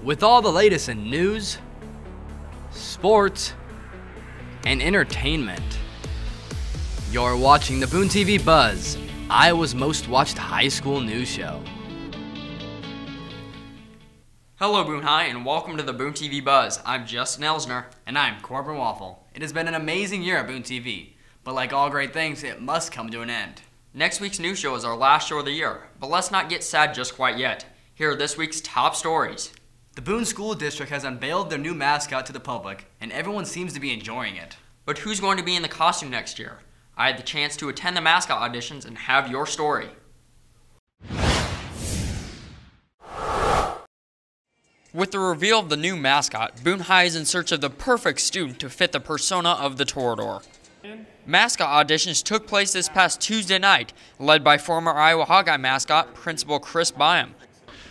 With all the latest in news, sports, and entertainment, you're watching the BooneTV Buzz, Iowa's most watched high school news show. Hello Boone High and welcome to the BooneTV Buzz. I'm Justin Elsner. And I'm Corbin Waffle. It has been an amazing year at BooneTV, but like all great things, it must come to an end. Next week's news show is our last show of the year, but let's not get sad just quite yet. Here are this week's top stories. The Boone School District has unveiled their new mascot to the public, and everyone seems to be enjoying it. But who's going to be in the costume next year? I had the chance to attend the mascot auditions and have your story. With the reveal of the new mascot, Boone High is in search of the perfect student to fit the persona of the Torador. Mascot auditions took place this past Tuesday night, led by former Iowa Hawkeye mascot, Principal Chris Byam.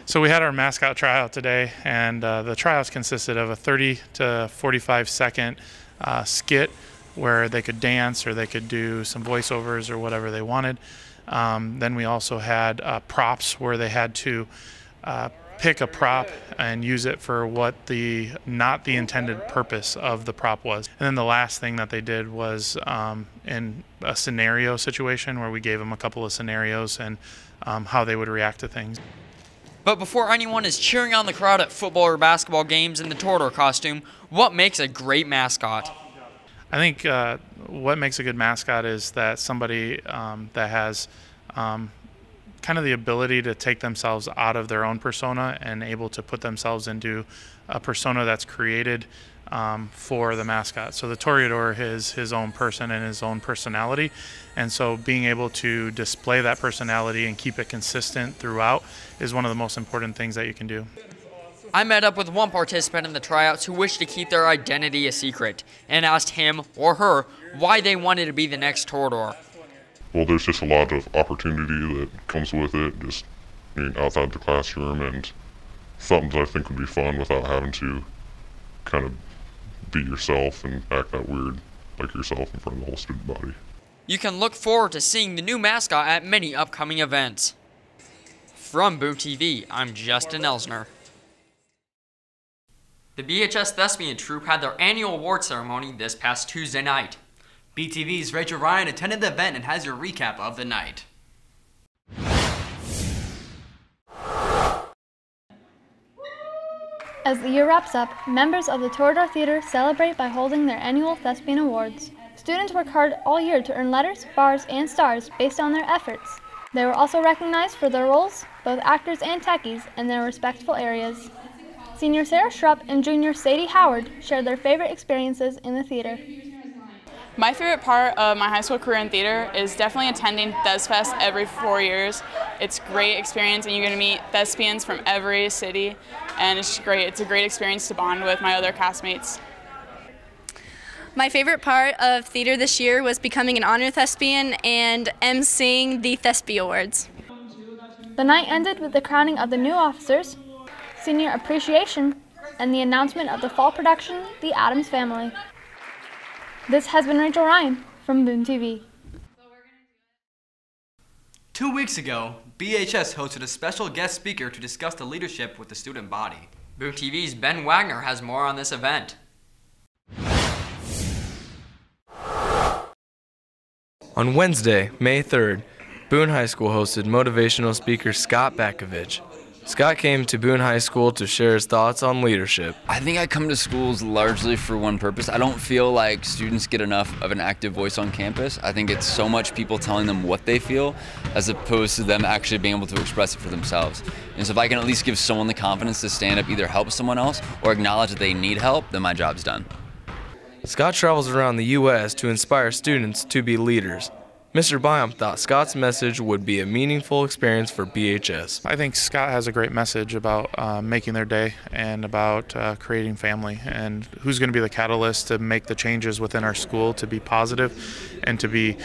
So we had our mascot tryout today, and the tryouts consisted of a 30 to 45 second skit where they could dance or they could do some voiceovers or whatever they wanted. Then we also had props where they had to pick a prop and use it for what not the intended purpose of the prop was. And then the last thing that they did was in a scenario situation where we gave them a couple of scenarios and how they would react to things. But before anyone is cheering on the crowd at football or basketball games in the Torador costume, what makes a great mascot? I think what makes a good mascot is that somebody that has kind of the ability to take themselves out of their own persona and able to put themselves into a persona that's created for the mascot. So the Toreador is his own person and his own personality, and so being able to display that personality and keep it consistent throughout is one of the most important things that you can do. I met up with one participant in the tryouts who wished to keep their identity a secret and asked him or her why they wanted to be the next Torador. Well, there's just a lot of opportunity that comes with it, just being outside the classroom, and something that I think would be fun without having to kind of be yourself and act that weird like yourself in front of the whole student body. You can look forward to seeing the new mascot at many upcoming events. From BooneTV, I'm Justin Elsner. The VHS Thespian Troupe had their annual award ceremony this past Tuesday night. BTV's Rachel Ryan attended the event and has your recap of the night. As the year wraps up, members of the Torador Theater celebrate by holding their annual Thespian Awards. Students work hard all year to earn letters, bars, and stars based on their efforts. They were also recognized for their roles, both actors and techies, in their respectful areas. Senior Sarah Schrupp and Junior Sadie Howard shared their favorite experiences in the theater. My favorite part of my high school career in theater is definitely attending ThesFest every 4 years. It's a great experience, and you're going to meet thespians from every city, and it's great. It's a great experience to bond with my other castmates. My favorite part of theater this year was becoming an honor thespian and emceeing the Thespian Awards. The night ended with the crowning of the new officers, senior appreciation, and the announcement of the fall production, The Addams Family. This has been Rachel Ryan from BooneTV. 2 weeks ago, BHS hosted a special guest speaker to discuss the leadership with the student body. BooneTV's Ben Wagner has more on this event. On Wednesday, May 3rd, Boone High School hosted motivational speaker Scott Bakovich. Scott came to Boone High School to share his thoughts on leadership. I think I come to schools largely for one purpose. I don't feel like students get enough of an active voice on campus. I think it's so much people telling them what they feel as opposed to them actually being able to express it for themselves. And so if I can at least give someone the confidence to stand up, either help someone else or acknowledge that they need help, then my job's done. Scott travels around the U.S. to inspire students to be leaders. Mr. Byam thought Scott's message would be a meaningful experience for BHS. I think Scott has a great message about making their day and about creating family and who's going to be the catalyst to make the changes within our school to be positive and to be,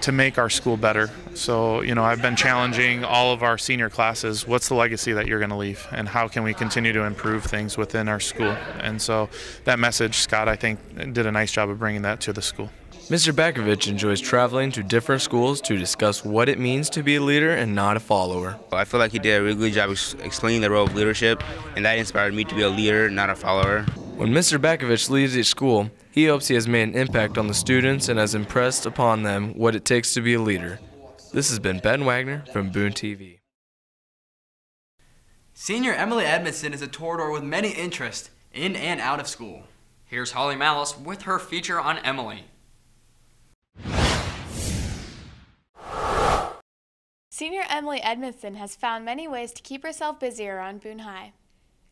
to make our school better. So, I've been challenging all of our senior classes, what's the legacy that you're going to leave and how can we continue to improve things within our school? And so that message, Scott, I think, did a nice job of bringing that to the school. Mr. Bakovich enjoys traveling to different schools to discuss what it means to be a leader and not a follower. I feel like he did a really good job explaining the role of leadership, and that inspired me to be a leader, not a follower. When Mr. Bakovich leaves each school, he hopes he has made an impact on the students and has impressed upon them what it takes to be a leader. This has been Ben Wagner from BooneTV. Senior Emily Edmondson is a torador with many interests in and out of school. Here's Holly Malice with her feature on Emily. Senior Emily Edmondson has found many ways to keep herself busy around Boone High.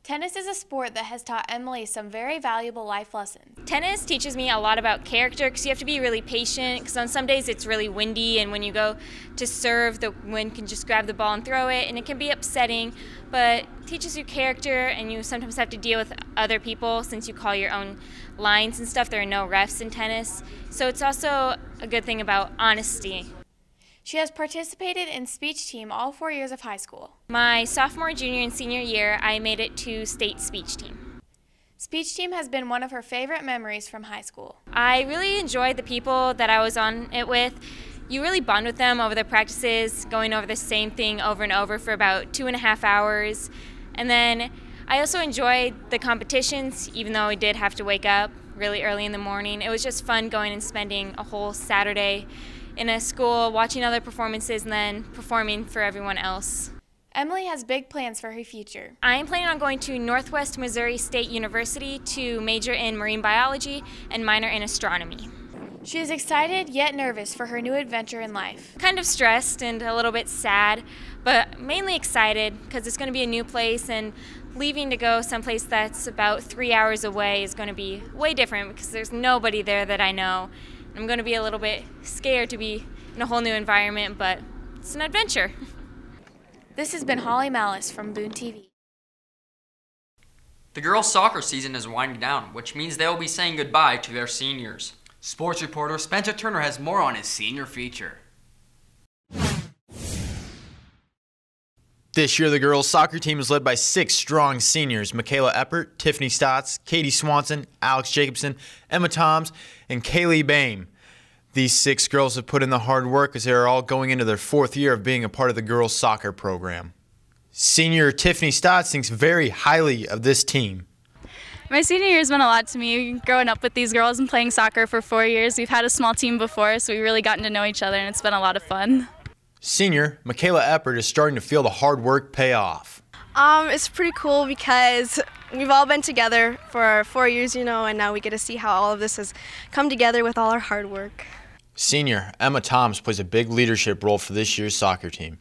Tennis is a sport that has taught Emily some very valuable life lessons. Tennis teaches me a lot about character because you have to be really patient, because on some days it's really windy, and when you go to serve, the wind can just grab the ball and throw it, and it can be upsetting, but it teaches you character, and you sometimes have to deal with other people since you call your own lines and stuff. There are no refs in tennis, so it's also a good thing about honesty. She has participated in speech team all 4 years of high school. My sophomore, junior, and senior year, I made it to state speech team. Speech team has been one of her favorite memories from high school. I really enjoyed the people that I was on it with. You really bond with them over the practices, going over the same thing over and over for about 2.5 hours. And then I also enjoyed the competitions, even though we did have to wake up really early in the morning. It was just fun going and spending a whole Saturday in a school, watching other performances, and then performing for everyone else. Emily has big plans for her future. I am planning on going to Northwest Missouri State University to major in marine biology and minor in astronomy. She is excited yet nervous for her new adventure in life. Kind of stressed and a little bit sad, but mainly excited because it's going to be a new place, and leaving to go someplace that's about 3 hours away is going to be way different because there's nobody there that I know. I'm going to be a little bit scared to be in a whole new environment, but it's an adventure. This has been Holly Malice from BooneTV. The girls' soccer season is winding down, which means they will be saying goodbye to their seniors. Sports reporter Spencer Turner has more on his senior feature. This year, the girls' soccer team is led by 6 strong seniors: Michaela Eppert, Tiffany Stotts, Katie Swanson, Alex Jacobson, Emma Toms, and Kaylee Bame. These 6 girls have put in the hard work as they are all going into their 4th year of being a part of the girls' soccer program. Senior Tiffany Stotts thinks very highly of this team. My senior year has meant a lot to me. Growing up with these girls and playing soccer for 4 years, we've had a small team before, so we've really gotten to know each other, and it's been a lot of fun. Senior Michaela Eppert is starting to feel the hard work pay off. It's pretty cool because we've all been together for 4 years, and now we get to see how all of this has come together with all our hard work. Senior Emma Toms plays a big leadership role for this year's soccer team.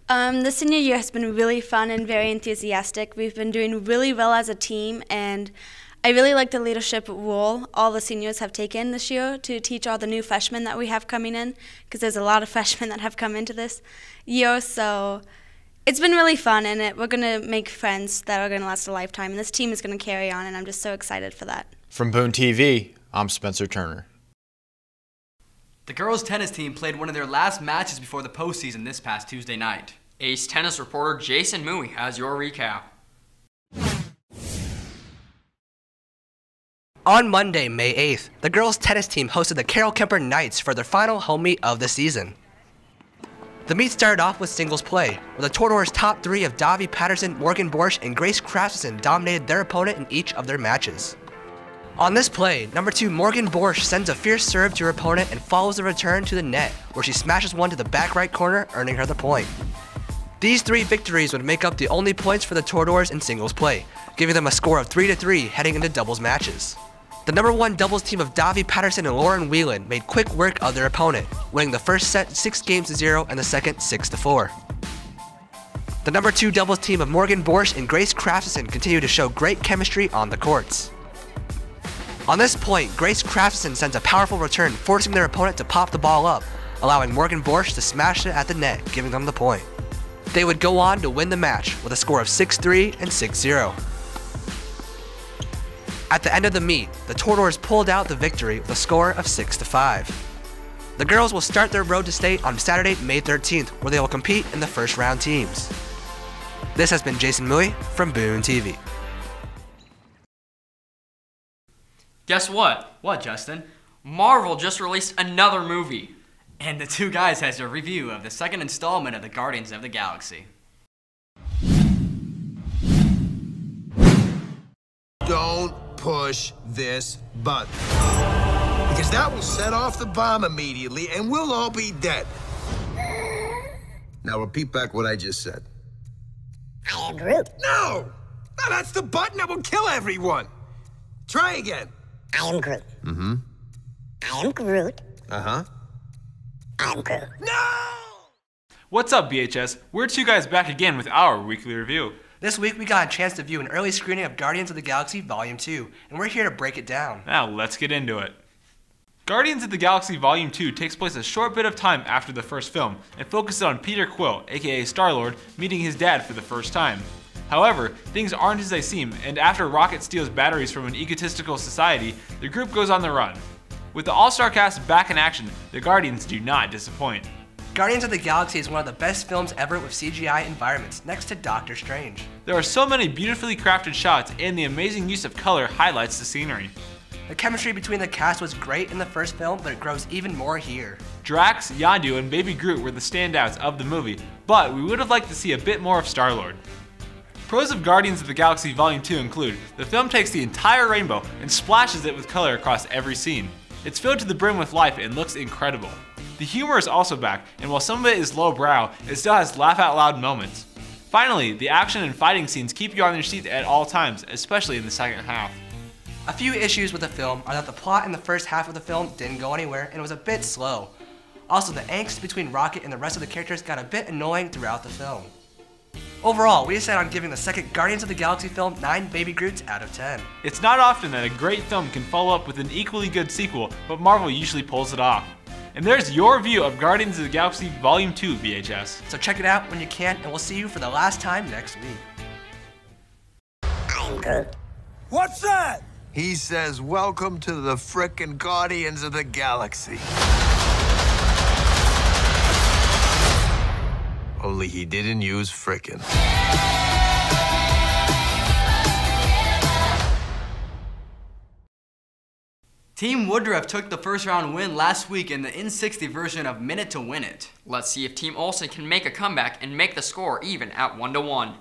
The senior year has been really fun and very enthusiastic. We've been doing really well as a team, and I really like the leadership role all the seniors have taken this year to teach all the new freshmen that we have coming in, because there's a lot of freshmen that have come into this year. So it's been really fun, and we're going to make friends that are going to last a lifetime, and this team is going to carry on, and I'm just so excited for that. From BooneTV, I'm Spencer Turner. The girls' tennis team played one of their last matches before the postseason this past Tuesday night. Ace tennis reporter Jason Mooey has your recap. On Monday, May 8th, the girls' tennis team hosted the Carroll Kemper Knights for their final home meet of the season. The meet started off with singles play, where the Toradors' top 3 of Davi Patterson, Morgan Borsch, and Grace Craftsman dominated their opponent in each of their matches. On this play, number 2 Morgan Borsch sends a fierce serve to her opponent and follows the return to the net, where she smashes one to the back right corner, earning her the point. These 3 victories would make up the only points for the Toradors in singles play, giving them a score of 3-3 heading into doubles matches. The number 1 doubles team of Davi Patterson and Lauren Whelan made quick work of their opponent, winning the first set 6-0 and the second 6-4. The number 2 doubles team of Morgan Borsch and Grace Craftsman continued to show great chemistry on the courts. On this point, Grace Craftsman sends a powerful return, forcing their opponent to pop the ball up, allowing Morgan Borsch to smash it at the net, giving them the point. They would go on to win the match with a score of 6-3 and 6-0. At the end of the meet, the Toradors pulled out the victory with a score of 6-5. The girls will start their road to state on Saturday, May 13th, where they will compete in the first round teams. This has been Jason Mooey from BooneTV. Guess what? What, Justin? Marvel just released another movie. And the two guys has a review of the second installment of the Guardians of the Galaxy. Don't push this button, because that will set off the bomb immediately and we'll all be dead. Now repeat back what I just said. I am Groot. No! No, that's the button that will kill everyone. Try again. I am Groot. Mm-hmm. I am Groot. Uh-huh. I am Groot. No! What's up, VHS? We're two guys back again with our weekly review. This week we got a chance to view an early screening of Guardians of the Galaxy Volume 2, and we're here to break it down. Now let's get into it. Guardians of the Galaxy Volume 2 takes place a short bit of time after the first film, and focuses on Peter Quill, aka Star-Lord, meeting his dad for the first time. However, things aren't as they seem, and after Rocket steals batteries from an egotistical society, the group goes on the run. With the all-star cast back in action, the Guardians do not disappoint. Guardians of the Galaxy is one of the best films ever with CGI environments, next to Doctor Strange. There are so many beautifully crafted shots, and the amazing use of color highlights the scenery. The chemistry between the cast was great in the first film, but it grows even more here. Drax, Yondu, and Baby Groot were the standouts of the movie, but we would have liked to see a bit more of Star-Lord. Pros of Guardians of the Galaxy Volume 2 include, the film takes the entire rainbow and splashes it with color across every scene. It's filled to the brim with life and looks incredible. The humor is also back, and while some of it is lowbrow, it still has laugh-out-loud moments. Finally, the action and fighting scenes keep you on your seat at all times, especially in the second half. A few issues with the film are that the plot in the first half of the film didn't go anywhere and it was a bit slow. Also, the angst between Rocket and the rest of the characters got a bit annoying throughout the film. Overall, we decided on giving the second Guardians of the Galaxy film 9 Baby Groots out of 10. It's not often that a great film can follow up with an equally good sequel, but Marvel usually pulls it off. And there's your view of Guardians of the Galaxy Volume 2 VHS. So check it out when you can, and we'll see you for the last time next week. I'm Groot. What's that? He says, welcome to the frickin' Guardians of the Galaxy. Only he didn't use frickin'. Team Woodruff took the first round win last week in the N60 version of Minute to Win It. Let's see if Team Olsen can make a comeback and make the score even at 1-1.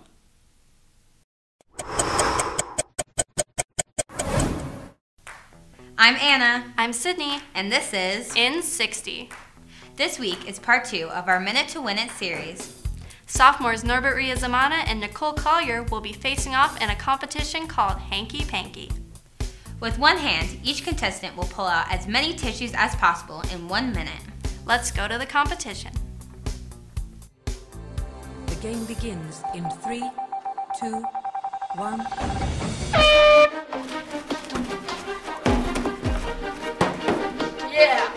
I'm Anna. I'm Sydney. And this is N60. This week is part 2 of our Minute to Win It series. Sophomores Norbert Riazamana and Nicole Collier will be facing off in a competition called Hanky Panky. With one hand, each contestant will pull out as many tissues as possible in 1 minute. Let's go to the competition. The game begins in 3, 2, 1. Yeah!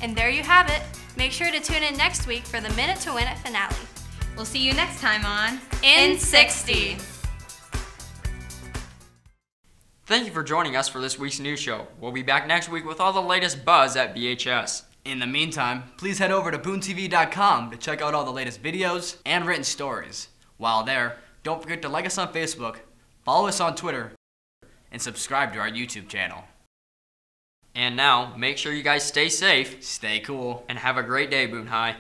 And there you have it. Make sure to tune in next week for the Minute to Win It finale. We'll see you next time on N60. Thank you for joining us for this week's news show. We'll be back next week with all the latest buzz at VHS. In the meantime, please head over to BooneTV.com to check out all the latest videos and written stories. While there, don't forget to like us on Facebook, follow us on Twitter, and subscribe to our YouTube channel. And now, make sure you guys stay safe, stay cool, and have a great day, Boone High.